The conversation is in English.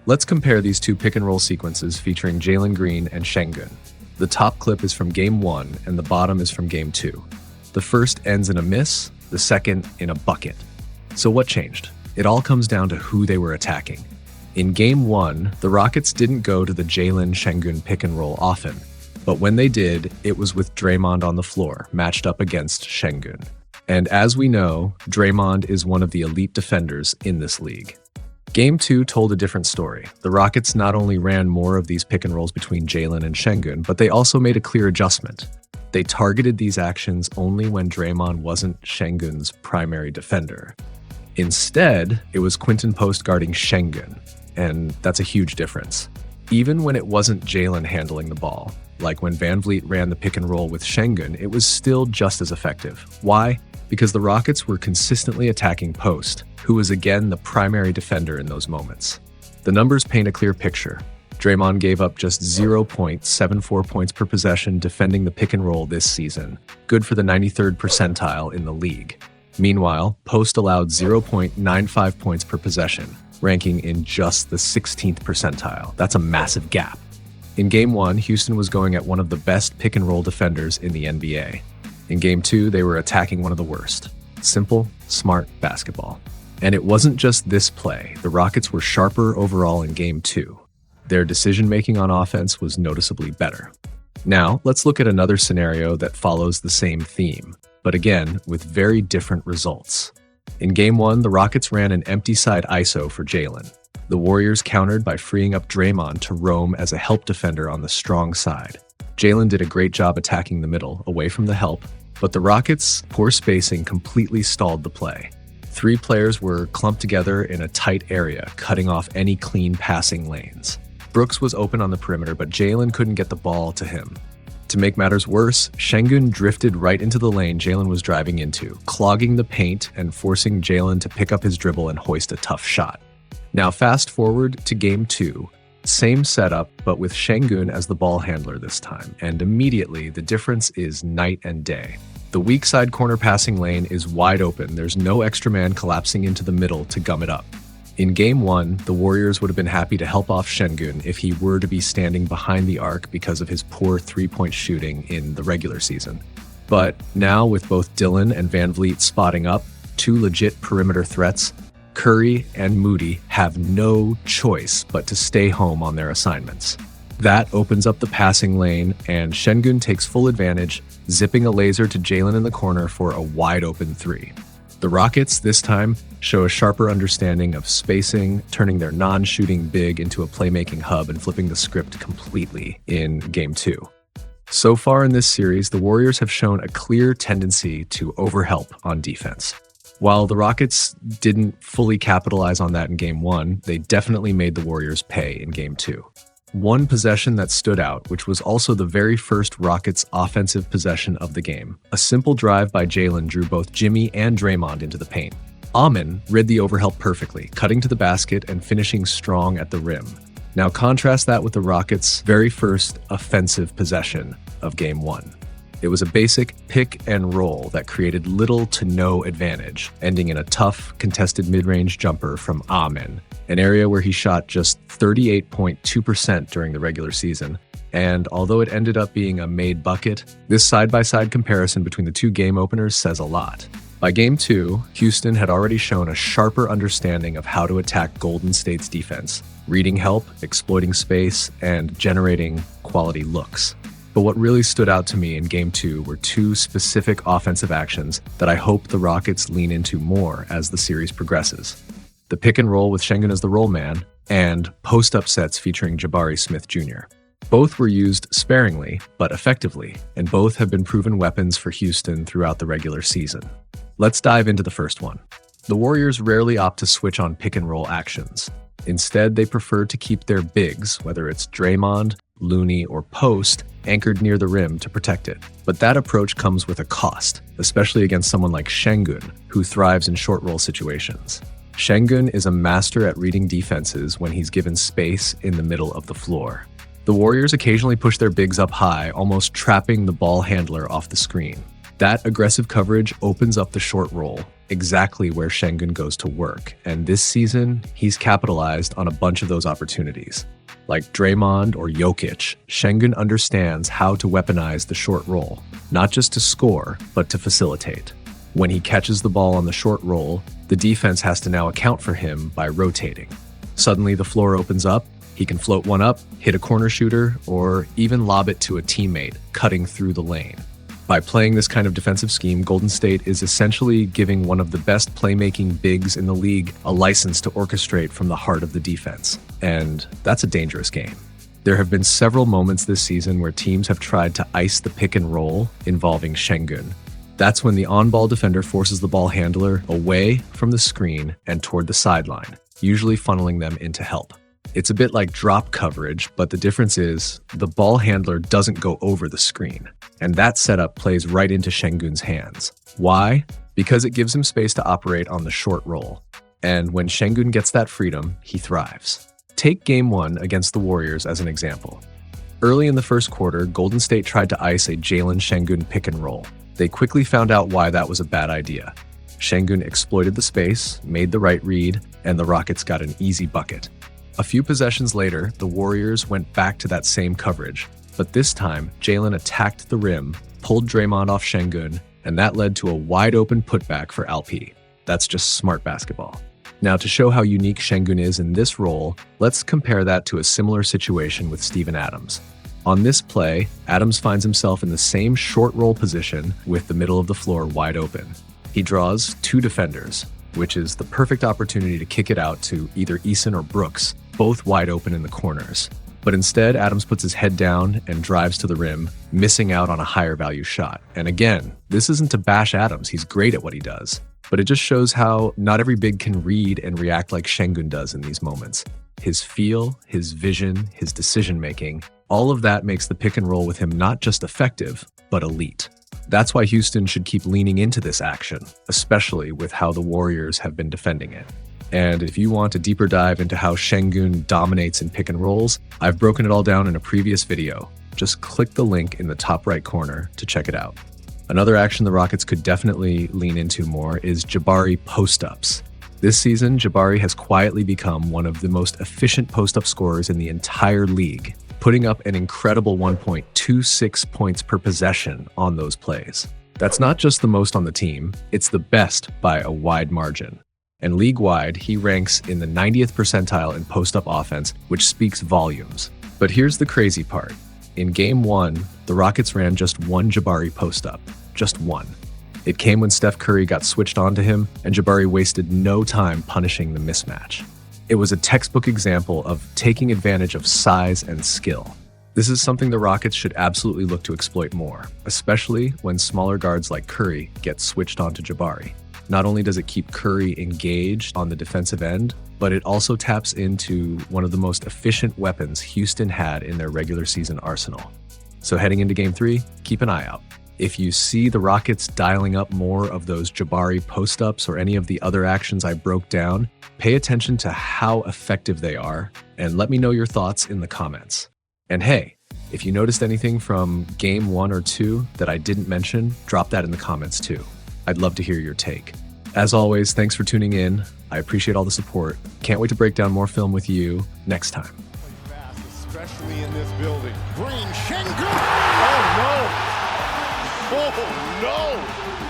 Let's compare these two pick-and-roll sequences featuring Jalen Green and Şengün. The top clip is from Game 1 and the bottom is from Game 2. The first ends in a miss, the second in a bucket. So what changed? It all comes down to who they were attacking. In Game 1, the Rockets didn't go to the Jalen-Şengün pick-and-roll often, but when they did, it was with Draymond on the floor, matched up against Şengün. And as we know, Draymond is one of the elite defenders in this league. Game 2 told a different story. The Rockets not only ran more of these pick and rolls between Jalen and Şengün, but they also made a clear adjustment. They targeted these actions only when Draymond wasn't Şengün's primary defender. Instead, it was Quinten Post guarding Şengün, and that's a huge difference. Even when it wasn't Jalen handling the ball, like when VanVleet ran the pick and roll with Şengün, it was still just as effective. Why? Because the Rockets were consistently attacking Post, who was again the primary defender in those moments. The numbers paint a clear picture. Draymond gave up just 0.74 points per possession defending the pick and roll this season, good for the 93rd percentile in the league. Meanwhile, Post allowed 0.95 points per possession, ranking in just the 16th percentile. That's a massive gap. In Game 1, Houston was going at one of the best pick and roll defenders in the NBA. In Game 2, they were attacking one of the worst. Simple, smart basketball. And it wasn't just this play. The Rockets were sharper overall in Game 2. Their decision-making on offense was noticeably better. Now, let's look at another scenario that follows the same theme, but again, with very different results. In Game 1, the Rockets ran an empty side ISO for Jalen. The Warriors countered by freeing up Draymond to roam as a help defender on the strong side. Jalen did a great job attacking the middle, away from the help, but the Rockets' poor spacing completely stalled the play. 3 players were clumped together in a tight area, cutting off any clean passing lanes. Brooks was open on the perimeter, but Jalen couldn't get the ball to him. To make matters worse, Şengün drifted right into the lane Jalen was driving into, clogging the paint and forcing Jalen to pick up his dribble and hoist a tough shot. Now fast forward to Game 2. Same setup, but with Şengün as the ball handler this time, and immediately the difference is night and day. The weak side corner passing lane is wide open. There's no extra man collapsing into the middle to gum it up. In Game 1, the Warriors would have been happy to help off Şengün if he were to be standing behind the arc because of his poor three-point shooting in the regular season. But now, with both Dillon and VanVleet spotting up, 2 legit perimeter threats, Curry and Moody have no choice but to stay home on their assignments. That opens up the passing lane, and Şengün takes full advantage, zipping a laser to Jalen in the corner for a wide-open 3. The Rockets, this time, show a sharper understanding of spacing, turning their non-shooting big into a playmaking hub and flipping the script completely in Game 2. So far in this series, the Warriors have shown a clear tendency to overhelp on defense. While the Rockets didn't fully capitalize on that in Game 1, they definitely made the Warriors pay in Game 2. One possession that stood out, which was also the very first Rockets' offensive possession of the game. A simple drive by Jalen drew both Jimmy and Draymond into the paint. Amin read the overhelp perfectly, cutting to the basket and finishing strong at the rim. Now contrast that with the Rockets' very first offensive possession of Game 1. It was a basic pick and roll that created little to no advantage, ending in a tough, contested mid-range jumper from Amin, an area where he shot just 38.2% during the regular season. And although it ended up being a made bucket, this side-by-side comparison between the 2 game openers says a lot. By Game 2, Houston had already shown a sharper understanding of how to attack Golden State's defense, reading help, exploiting space, and generating quality looks. But what really stood out to me in Game 2 were 2 specific offensive actions that I hope the Rockets lean into more as the series progresses. The pick and roll with Şengün as the roll man, and post-up sets featuring Jabari Smith Jr. Both were used sparingly, but effectively, and both have been proven weapons for Houston throughout the regular season. Let's dive into the first one. The Warriors rarely opt to switch on pick and roll actions. Instead, they prefer to keep their bigs, whether it's Draymond, Looney, or Post, anchored near the rim to protect it. But that approach comes with a cost, especially against someone like Şengün, who thrives in short roll situations. Şengün is a master at reading defenses when he's given space in the middle of the floor. The Warriors occasionally push their bigs up high, almost trapping the ball handler off the screen. That aggressive coverage opens up the short roll, exactly where Şengün goes to work, and this season, he's capitalized on a bunch of those opportunities. Like Draymond or Jokic, Şengün understands how to weaponize the short roll, not just to score, but to facilitate. When he catches the ball on the short roll, the defense has to now account for him by rotating. Suddenly, the floor opens up. He can float one up, hit a corner shooter, or even lob it to a teammate, cutting through the lane. By playing this kind of defensive scheme, Golden State is essentially giving one of the best playmaking bigs in the league a license to orchestrate from the heart of the defense. And that's a dangerous game. There have been several moments this season where teams have tried to ice the pick and roll involving Şengün. That's when the on-ball defender forces the ball handler away from the screen and toward the sideline, usually funneling them into help. It's a bit like drop coverage, but the difference is the ball handler doesn't go over the screen. And that setup plays right into Şengün's hands. Why? Because it gives him space to operate on the short roll. And when Şengün gets that freedom, he thrives. Take Game 1 against the Warriors as an example. Early in the first quarter, Golden State tried to ice a Jalen Şengün pick and roll. They quickly found out why that was a bad idea. Şengün exploited the space, made the right read, and the Rockets got an easy bucket. A few possessions later, the Warriors went back to that same coverage, but this time, Jalen attacked the rim, pulled Draymond off Şengün, and that led to a wide-open putback for Alp. That's just smart basketball. Now, to show how unique Şengün is in this role, let's compare that to a similar situation with Steven Adams. On this play, Adams finds himself in the same short roll position with the middle of the floor wide open. He draws two defenders, which is the perfect opportunity to kick it out to either Eason or Brooks, both wide open in the corners. But instead, Adams puts his head down and drives to the rim, missing out on a higher value shot. And again, this isn't to bash Adams, he's great at what he does. But it just shows how not every big can read and react like Şengün does in these moments. His feel, his vision, his decision-making, all of that makes the pick and roll with him not just effective, but elite. That's why Houston should keep leaning into this action, especially with how the Warriors have been defending it. And if you want a deeper dive into how Şengün dominates in pick and rolls, I've broken it all down in a previous video. Just click the link in the top right corner to check it out. Another action the Rockets could definitely lean into more is Jabari post-ups. This season, Jabari has quietly become one of the most efficient post-up scorers in the entire league, putting up an incredible 1.26 points per possession on those plays. That's not just the most on the team, it's the best by a wide margin. And league-wide, he ranks in the 90th percentile in post-up offense, which speaks volumes. But here's the crazy part. In Game 1, the Rockets ran just one Jabari post-up. Just one. It came when Steph Curry got switched onto him, and Jabari wasted no time punishing the mismatch. It was a textbook example of taking advantage of size and skill. This is something the Rockets should absolutely look to exploit more, especially when smaller guards like Curry get switched onto Jabari. Not only does it keep Curry engaged on the defensive end, but it also taps into one of the most efficient weapons Houston had in their regular season arsenal. So heading into Game 3, keep an eye out. If you see the Rockets dialing up more of those Jabari post-ups or any of the other actions I broke down, pay attention to how effective they are, and let me know your thoughts in the comments. And hey, if you noticed anything from Game 1 or 2 that I didn't mention, drop that in the comments too. I'd love to hear your take. As always, thanks for tuning in. I appreciate all the support. Can't wait to break down more film with you next time. Fast, especially in this building. Green, Şengün! Oh no! Oh no!